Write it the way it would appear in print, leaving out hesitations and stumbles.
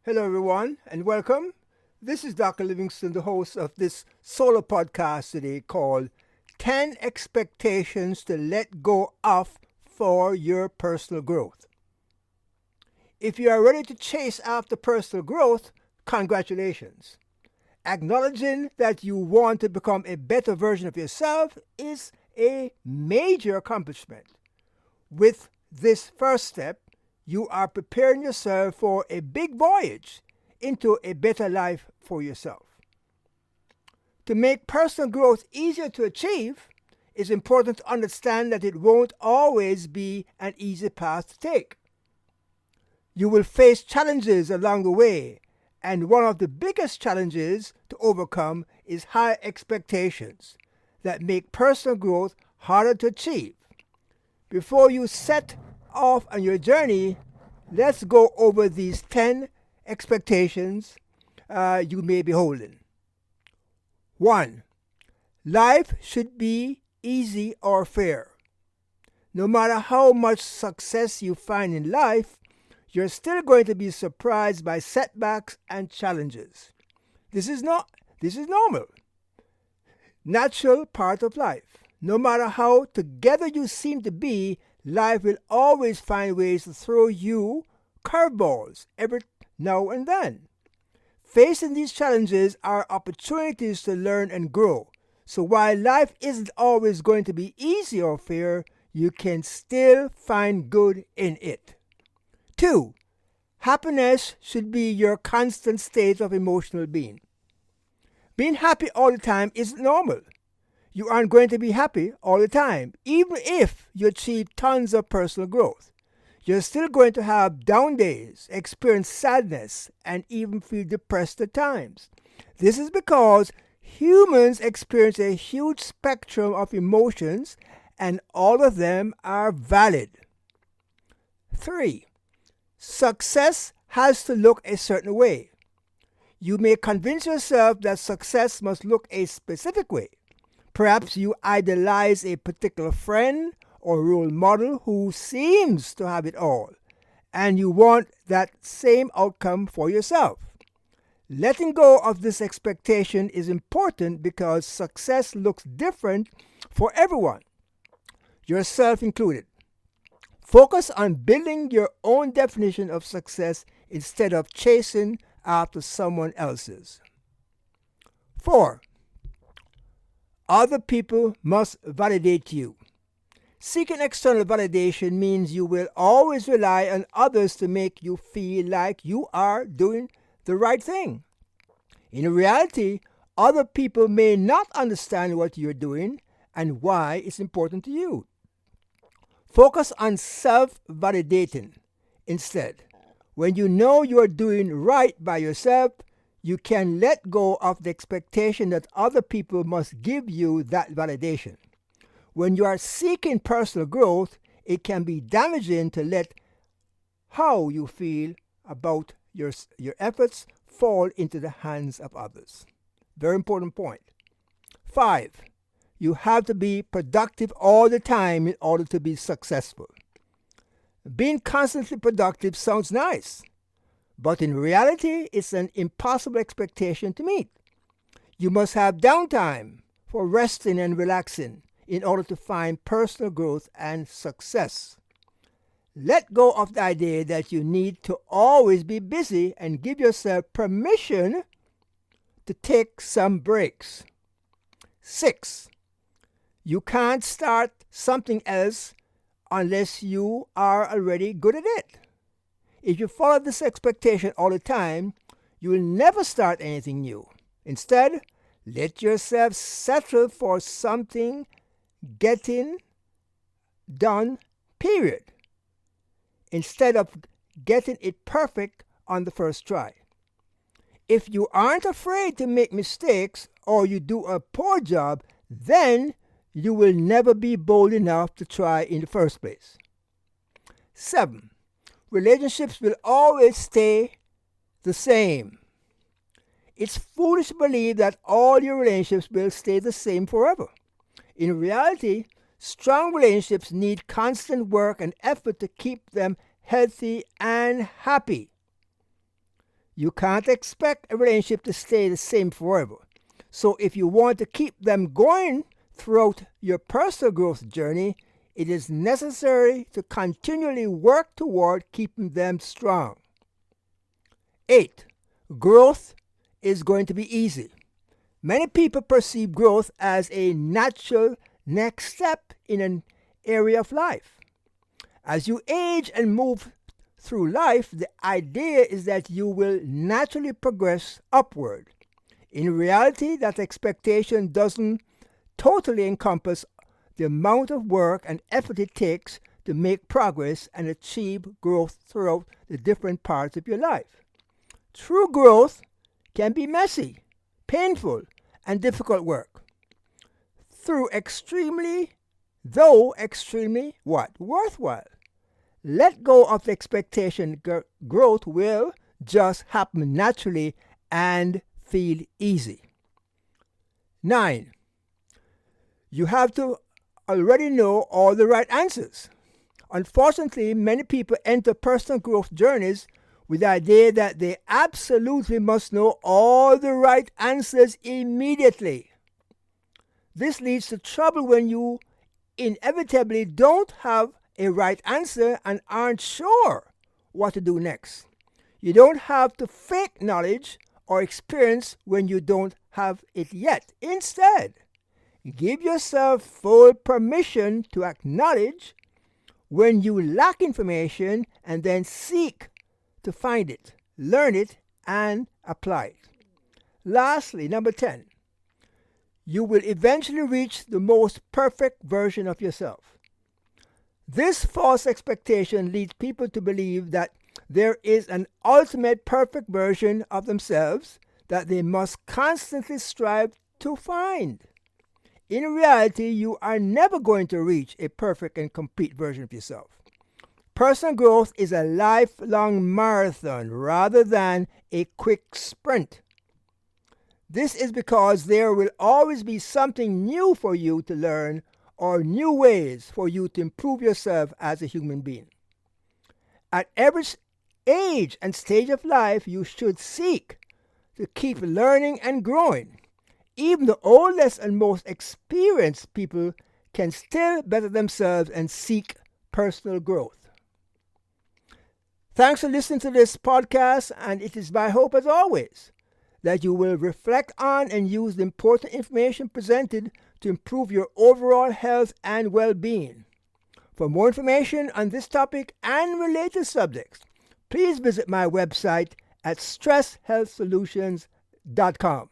Hello, everyone, and welcome. This is Dr. Livingston, the host of this solo podcast today called 10 Expectations to Let Go of for Your Personal Growth. If you are ready to chase after personal growth, congratulations. Acknowledging that you want to become a better version of yourself is a major accomplishment. With this first step, you are preparing yourself for a big voyage into a better life for yourself. To make personal growth easier to achieve, it's important to understand that it won't always be an easy path to take. You will face challenges along the way, and one of the biggest challenges to overcome is high expectations that make personal growth harder to achieve. Before you set off on your journey, let's go over these 10 expectations you may be holding. 1. Life should be easy or fair. No matter how much success you find in life, you're still going to be surprised by setbacks and challenges. This is normal, natural part of life. No matter how together you seem to be, life will always find ways to throw you curveballs every now and then. Facing these challenges are opportunities to learn and grow. So while life isn't always going to be easy or fair, you can still find good in it. 2. Happiness should be your constant state of emotional being. Being happy all the time isn't normal. You aren't going to be happy all the time, even if you achieve tons of personal growth. You're still going to have down days, experience sadness, and even feel depressed at times. This is because humans experience a huge spectrum of emotions, and all of them are valid. 3. Success has to look a certain way. You may convince yourself that success must look a specific way. Perhaps you idolize a particular friend or role model who seems to have it all, and you want that same outcome for yourself. Letting go of this expectation is important because success looks different for everyone, yourself included. Focus on building your own definition of success instead of chasing after someone else's. 4. Other people must validate you. Seeking external validation means you will always rely on others to make you feel like you are doing the right thing. In reality, other people may not understand what you're doing and why it's important to you. Focus on self-validating instead. When you know you're doing right by yourself, you can let go of the expectation that other people must give you that validation. When you are seeking personal growth, it can be damaging to let how you feel about your efforts fall into the hands of others. Very important point. 5. You have to be productive all the time in order to be successful. Being constantly productive sounds nice, but in reality, it's an impossible expectation to meet. You must have downtime for resting and relaxing in order to find personal growth and success. Let go of the idea that you need to always be busy and give yourself permission to take some breaks. 6. You can't start something else unless you are already good at it. If you follow this expectation all the time, you will never start anything new. Instead, let yourself settle for something getting done, period, instead of getting it perfect on the first try. If you aren't afraid to make mistakes or you do a poor job, then you will never be bold enough to try in the first place. 7. Relationships will always stay the same. It's foolish to believe that all your relationships will stay the same forever. In reality, strong relationships need constant work and effort to keep them healthy and happy. You can't expect a relationship to stay the same forever. So if you want to keep them going throughout your personal growth journey, it is necessary to continually work toward keeping them strong. 8. Growth is going to be easy. Many people perceive growth as a natural next step in an area of life. As you age and move through life, the idea is that you will naturally progress upward. In reality, that expectation doesn't totally encompass the amount of work and effort it takes to make progress and achieve growth throughout the different parts of your life. True growth can be messy, painful, and difficult work. Through extremely what? Worthwhile. Let go of the expectation growth will just happen naturally and feel easy. 9. You have to already know all the right answers. Unfortunately, many people enter personal growth journeys with the idea that they absolutely must know all the right answers immediately. This leads to trouble when you inevitably don't have a right answer and aren't sure what to do next. You don't have to fake knowledge or experience when you don't have it yet. Instead, give yourself full permission to acknowledge when you lack information and then seek to find it, learn it, and apply it. Lastly, number 10, you will eventually reach the most perfect version of yourself. This false expectation leads people to believe that there is an ultimate perfect version of themselves that they must constantly strive to find. In reality, you are never going to reach a perfect and complete version of yourself. Personal growth is a lifelong marathon rather than a quick sprint. This is because there will always be something new for you to learn or new ways for you to improve yourself as a human being. At every age and stage of life, you should seek to keep learning and growing. Even the oldest and most experienced people can still better themselves and seek personal growth. Thanks for listening to this podcast, and it is my hope, as always, that you will reflect on and use the important information presented to improve your overall health and well-being. For more information on this topic and related subjects, please visit my website at stresshealthsolutions.com.